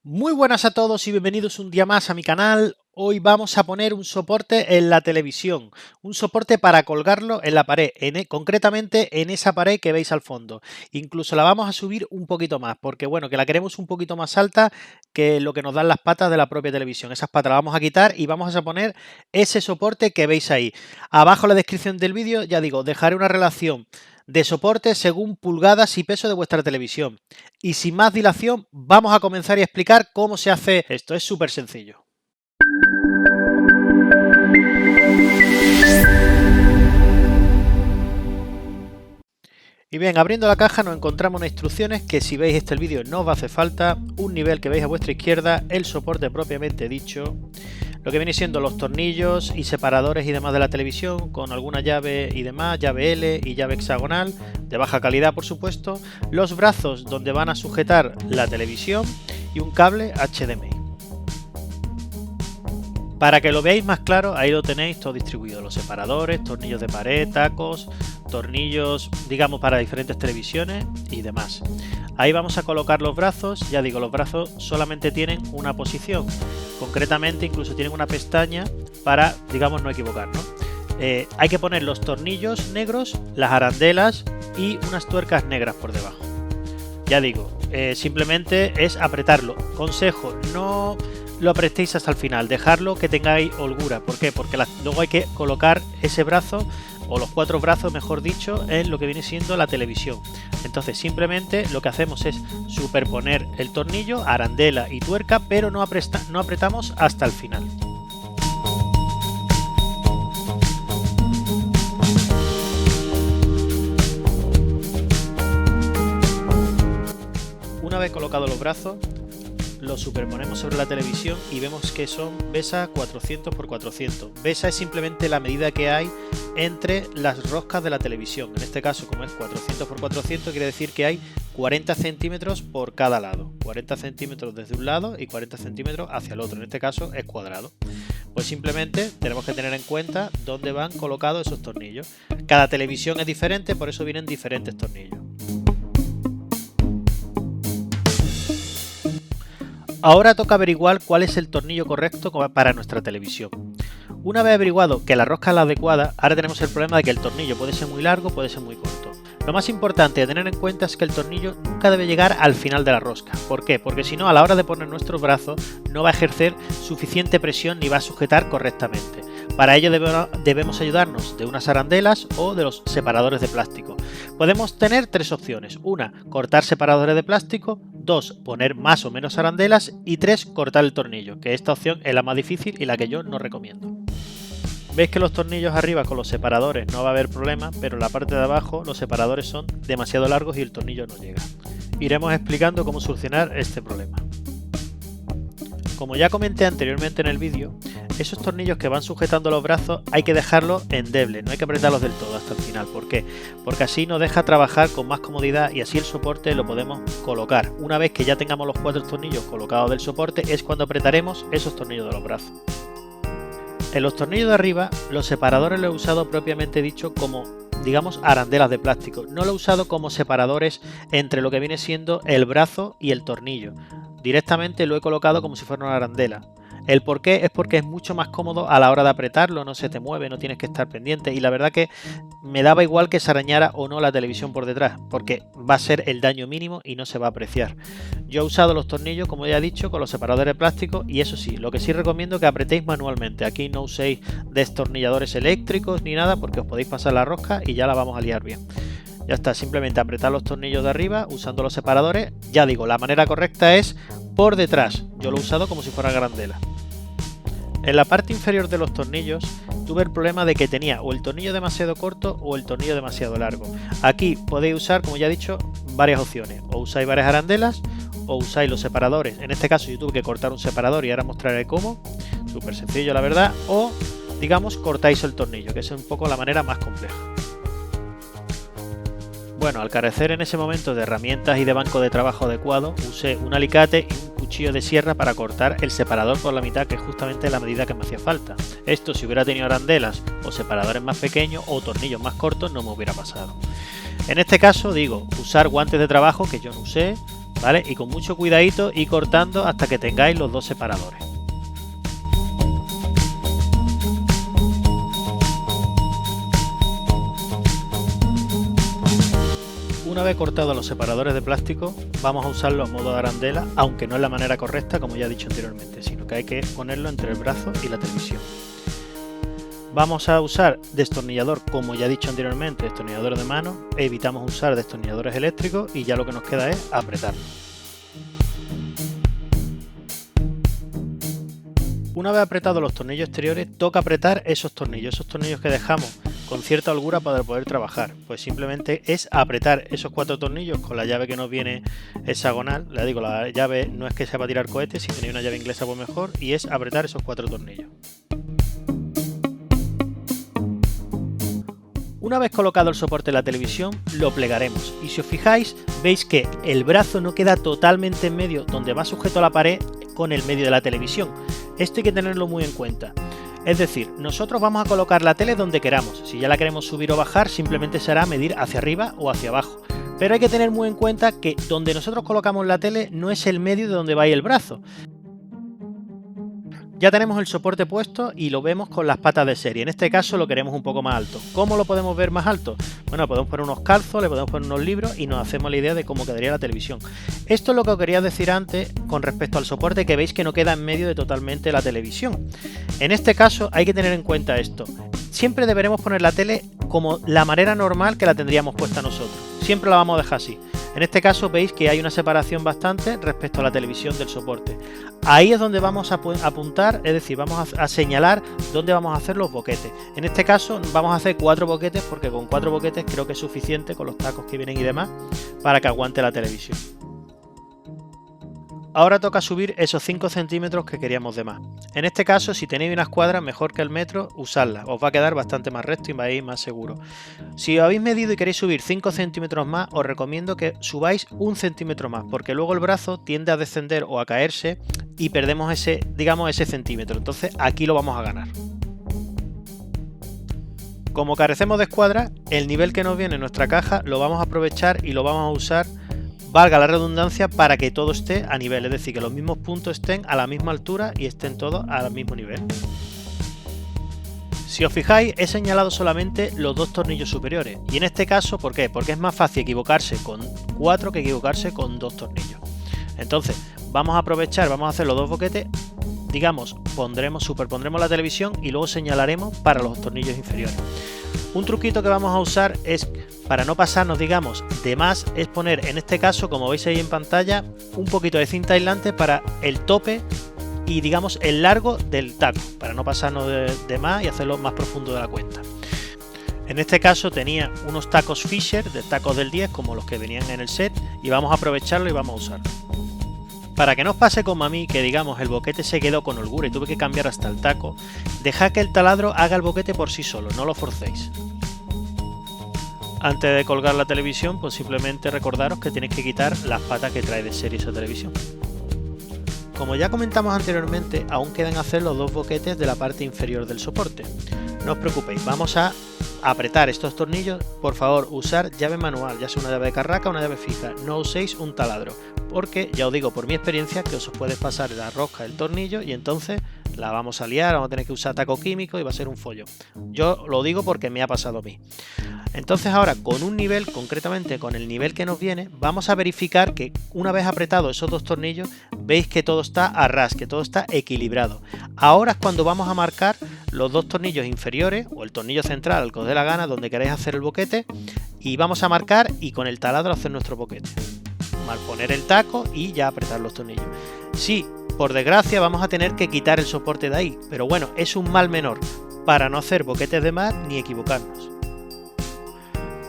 Muy buenas a todos y bienvenidos un día más a mi canal. Hoy vamos a poner un soporte en la televisión, un soporte para colgarlo en la pared, concretamente en esa pared que veis al fondo. Incluso la vamos a subir un poquito más, porque bueno, que la queremos un poquito más alta que lo que nos dan las patas de la propia televisión. Esas patas las vamos a quitar y vamos a poner ese soporte que veis ahí. Abajo en la descripción del vídeo, ya digo, dejaré una relación de soporte según pulgadas y peso de vuestra televisión. Y sin más dilación, vamos a comenzar y explicar cómo se hace esto. Es súper sencillo. Y bien, abriendo la caja nos encontramos unas instrucciones que si veis el vídeo no os va a hacer falta, un nivel que veis a vuestra izquierda, el soporte propiamente dicho, lo que viene siendo los tornillos y separadores y demás de la televisión, con alguna llave y demás, llave L y llave hexagonal, de baja calidad por supuesto, los brazos donde van a sujetar la televisión y un cable HDMI. Para que lo veáis más claro, ahí lo tenéis todo distribuido, los separadores, tornillos de pared, tacos, tornillos digamos para diferentes televisiones y demás. Ahí vamos a colocar los brazos, ya digo, los brazos solamente tienen una posición, concretamente incluso tienen una pestaña para, digamos, no equivocarnos. Hay que poner los tornillos negros, las arandelas y unas tuercas negras por debajo. Ya digo, simplemente es apretarlo. Consejo, no lo apretéis hasta el final, dejarlo que tengáis holgura. ¿Por qué? Porque luego hay que colocar ese brazo, o los cuatro brazos mejor dicho, en lo que viene siendo la televisión. Entonces simplemente lo que hacemos es superponer el tornillo, arandela y tuerca, pero no apretamos hasta el final. Una vez colocados los brazos, los superponemos sobre la televisión y vemos que son BESA 400 x 400. BESA es simplemente la medida que hay entre las roscas de la televisión. En este caso, como es 400 x 400, quiere decir que hay 40 centímetros por cada lado. 40 centímetros desde un lado y 40 centímetros hacia el otro. En este caso es cuadrado. Pues simplemente tenemos que tener en cuenta dónde van colocados esos tornillos. Cada televisión es diferente, por eso vienen diferentes tornillos. Ahora toca averiguar cuál es el tornillo correcto para nuestra televisión. Una vez averiguado que la rosca es la adecuada, ahora tenemos el problema de que el tornillo puede ser muy largo, puede ser muy corto. Lo más importante a tener en cuenta es que el tornillo nunca debe llegar al final de la rosca. ¿Por qué? Porque si no, a la hora de poner nuestros brazos no va a ejercer suficiente presión ni va a sujetar correctamente. Para ello debemos ayudarnos de unas arandelas o de los separadores de plástico. Podemos tener tres opciones. Una, cortar separadores de plástico. Dos, poner más o menos arandelas. Y tres, cortar el tornillo, que esta opción es la más difícil y la que yo no recomiendo. Veis que los tornillos arriba con los separadores no va a haber problema, pero en la parte de abajo los separadores son demasiado largos y el tornillo no llega. Iremos explicando cómo solucionar este problema. Como ya comenté anteriormente en el vídeo, esos tornillos que van sujetando los brazos hay que dejarlos endebles, no hay que apretarlos del todo hasta el final. ¿Por qué? Porque así nos deja trabajar con más comodidad y así el soporte lo podemos colocar. Una vez que ya tengamos los cuatro tornillos colocados del soporte es cuando apretaremos esos tornillos de los brazos. En los tornillos de arriba, los separadores los he usado propiamente dicho como, digamos, arandelas de plástico. No lo he usado como separadores entre lo que viene siendo el brazo y el tornillo. Directamente lo he colocado como si fuera una arandela. El por qué es porque es mucho más cómodo a la hora de apretarlo, no se te mueve, no tienes que estar pendiente. Y la verdad que me daba igual que se arañara o no la televisión por detrás, porque va a ser el daño mínimo y no se va a apreciar. Yo he usado los tornillos, como ya he dicho, con los separadores de plástico y eso sí, lo que sí recomiendo es que apretéis manualmente. Aquí no uséis destornilladores eléctricos ni nada porque os podéis pasar la rosca y ya la vamos a liar bien. Ya está, simplemente apretar los tornillos de arriba usando los separadores. Ya digo, la manera correcta es por detrás. Yo lo he usado como si fuera arandela. En la parte inferior de los tornillos tuve el problema de que tenía o el tornillo demasiado corto o el tornillo demasiado largo. Aquí podéis usar, como ya he dicho, varias opciones. O usáis varias arandelas o usáis los separadores. En este caso yo tuve que cortar un separador y ahora mostraré cómo. Súper sencillo la verdad. O digamos cortáis el tornillo, que es un poco la manera más compleja. Bueno, al carecer en ese momento de herramientas y de banco de trabajo adecuado, usé un alicate y un cuchillo de sierra para cortar el separador por la mitad, que es justamente la medida que me hacía falta. Esto, si hubiera tenido arandelas o separadores más pequeños o tornillos más cortos, no me hubiera pasado. En este caso, digo, usar guantes de trabajo, que yo no usé, ¿vale? Y con mucho cuidadito y cortando hasta que tengáis los dos separadores. Una vez cortados los separadores de plástico, vamos a usarlo a modo de arandela, aunque no es la manera correcta, como ya he dicho anteriormente, sino que hay que ponerlo entre el brazo y la televisión. Vamos a usar destornillador, como ya he dicho anteriormente, destornillador de mano, evitamos usar destornilladores eléctricos y ya lo que nos queda es apretarlo. Una vez apretados los tornillos exteriores, toca apretar esos tornillos que dejamos con cierta holgura para poder trabajar. Pues simplemente es apretar esos 4 tornillos con la llave que nos viene hexagonal. Le digo, la llave no es que sea para tirar cohetes, si tenéis una llave inglesa pues mejor, y es apretar esos 4 tornillos. Una vez colocado el soporte en la televisión, lo plegaremos y si os fijáis, veis que el brazo no queda totalmente en medio donde va sujeto a la pared con el medio de la televisión. Esto hay que tenerlo muy en cuenta. Es decir, nosotros vamos a colocar la tele donde queramos. Si ya la queremos subir o bajar, simplemente será medir hacia arriba o hacia abajo. Pero hay que tener muy en cuenta que donde nosotros colocamos la tele no es el medio de donde va el brazo. Ya tenemos el soporte puesto y lo vemos con las patas de serie. En este caso lo queremos un poco más alto. ¿Cómo lo podemos ver más alto? Bueno, podemos poner unos calzos, le podemos poner unos libros y nos hacemos la idea de cómo quedaría la televisión. Esto es lo que os quería decir antes con respecto al soporte, que veis que no queda en medio de totalmente la televisión. En este caso hay que tener en cuenta esto. Siempre deberemos poner la tele como la manera normal que la tendríamos puesta nosotros. Siempre la vamos a dejar así. En este caso veis que hay una separación bastante respecto a la televisión del soporte. Ahí es donde vamos a apuntar, es decir, vamos a señalar dónde vamos a hacer los boquetes. En este caso vamos a hacer 4 boquetes porque con 4 boquetes creo que es suficiente con los tacos que vienen y demás para que aguante la televisión. Ahora toca subir esos 5 centímetros que queríamos de más. En este caso, si tenéis una escuadra mejor que el metro, usadla. Os va a quedar bastante más recto y vais más seguro. Si habéis medido y queréis subir 5 centímetros más, os recomiendo que subáis 1 centímetro más, porque luego el brazo tiende a descender o a caerse y perdemos ese centímetro. Entonces aquí lo vamos a ganar. Como carecemos de escuadra, el nivel que nos viene en nuestra caja lo vamos a aprovechar y lo vamos a usar, valga la redundancia, para que todo esté a nivel, es decir, que los mismos puntos estén a la misma altura y estén todos al mismo nivel. Si os fijáis, he señalado solamente los 2 tornillos superiores y en este caso, ¿por qué? Porque es más fácil equivocarse con 4 que equivocarse con 2 tornillos. Entonces, vamos a aprovechar, vamos a hacer los 2 boquetes, digamos, superpondremos la televisión y luego señalaremos para los tornillos inferiores. Un truquito que vamos a usar es, para no pasarnos, digamos, de más, es poner, en este caso, como veis ahí en pantalla, un poquito de cinta aislante para el tope y, digamos, el largo del taco, para no pasarnos de más y hacerlo más profundo de la cuenta. En este caso tenía unos tacos Fisher, de tacos del 10, como los que venían en el set, y vamos a aprovecharlo y vamos a usarlo. Para que no os pase como a mí, que digamos el boquete se quedó con holgura y tuve que cambiar hasta el taco, dejad que el taladro haga el boquete por sí solo, no lo forcéis. Antes de colgar la televisión, pues simplemente recordaros que tenéis que quitar las patas que trae de serie esa televisión. Como ya comentamos anteriormente, aún quedan hacer los 2 boquetes de la parte inferior del soporte. No os preocupéis, vamos a apretar estos tornillos. Por favor, usar llave manual, ya sea una llave de carraca o una llave fija, no uséis un taladro, porque ya os digo por mi experiencia que os puede pasar la rosca del tornillo y entonces la vamos a liar, vamos a tener que usar taco químico y va a ser un follón. Yo lo digo porque me ha pasado a mí. Entonces ahora con un nivel, concretamente con el nivel que nos viene, vamos a verificar que una vez apretados esos 2 tornillos, veis que todo está a ras, que todo está equilibrado. Ahora es cuando vamos a marcar los 2 tornillos inferiores o el tornillo central, al que os dé la gana, donde queráis hacer el boquete, y vamos a marcar y con el taladro hacer nuestro boquete. Mal poner el taco y ya apretar los tornillos. Sí, por desgracia vamos a tener que quitar el soporte de ahí, pero bueno, es un mal menor para no hacer boquetes de más ni equivocarnos.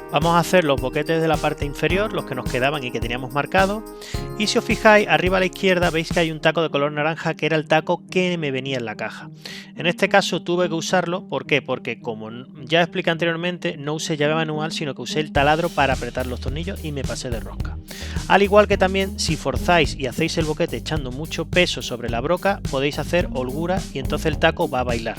Vamos a hacer los boquetes de la parte inferior, los que nos quedaban y que teníamos marcados. Y si os fijáis, arriba a la izquierda veis que hay un taco de color naranja que era el taco que me venía en la caja. En este caso tuve que usarlo, ¿por qué? Porque como ya expliqué anteriormente, no usé llave manual, sino que usé el taladro para apretar los tornillos y me pasé de rosca. Al igual que también, si forzáis y hacéis el boquete echando mucho peso sobre la broca, podéis hacer holgura y entonces el taco va a bailar.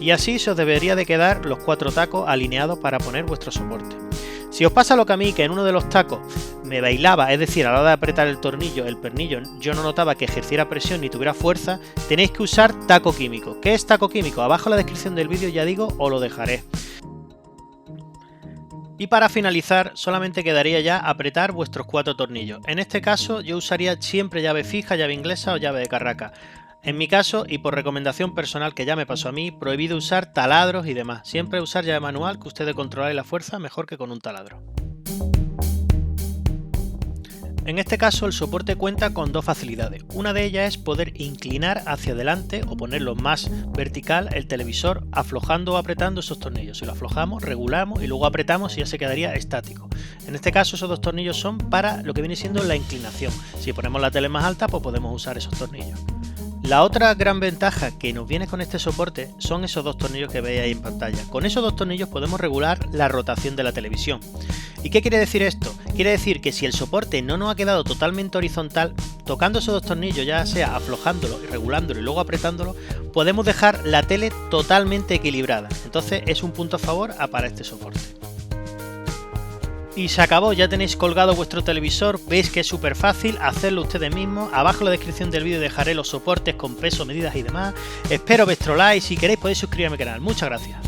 y así se os debería de quedar los 4 tacos alineados para poner vuestro soporte. Si os pasa lo que a mí, que en uno de los tacos me bailaba, es decir, a la hora de apretar el pernillo yo no notaba que ejerciera presión ni tuviera fuerza, tenéis que usar taco químico. ¿Qué es taco químico? Abajo en la descripción del vídeo ya digo, os lo dejaré. Y para finalizar, solamente quedaría ya apretar vuestros 4 tornillos. En este caso yo usaría siempre llave fija, llave inglesa o llave de carraca. En mi caso, y por recomendación personal que ya me pasó a mí, prohibido usar taladros y demás. Siempre usar llave manual, que ustedes controláis la fuerza mejor que con un taladro. En este caso el soporte cuenta con 2 facilidades. Una de ellas es poder inclinar hacia adelante o ponerlo más vertical el televisor aflojando o apretando esos tornillos. Si lo aflojamos, regulamos y luego apretamos y ya se quedaría estático. En este caso esos 2 tornillos son para lo que viene siendo la inclinación. Si ponemos la tele más alta, pues podemos usar esos tornillos. La otra gran ventaja que nos viene con este soporte son esos 2 tornillos que veis ahí en pantalla. Con esos 2 tornillos podemos regular la rotación de la televisión. ¿Y qué quiere decir esto? Quiere decir que si el soporte no nos ha quedado totalmente horizontal, tocando esos 2 tornillos, ya sea aflojándolo y regulándolo y luego apretándolo, podemos dejar la tele totalmente equilibrada. Entonces es un punto a favor para este soporte. Y se acabó, ya tenéis colgado vuestro televisor, veis que es súper fácil hacerlo ustedes mismos. Abajo en la descripción del vídeo dejaré los soportes con peso, medidas y demás. Espero vuestro like, si queréis podéis suscribirme a mi canal. Muchas gracias.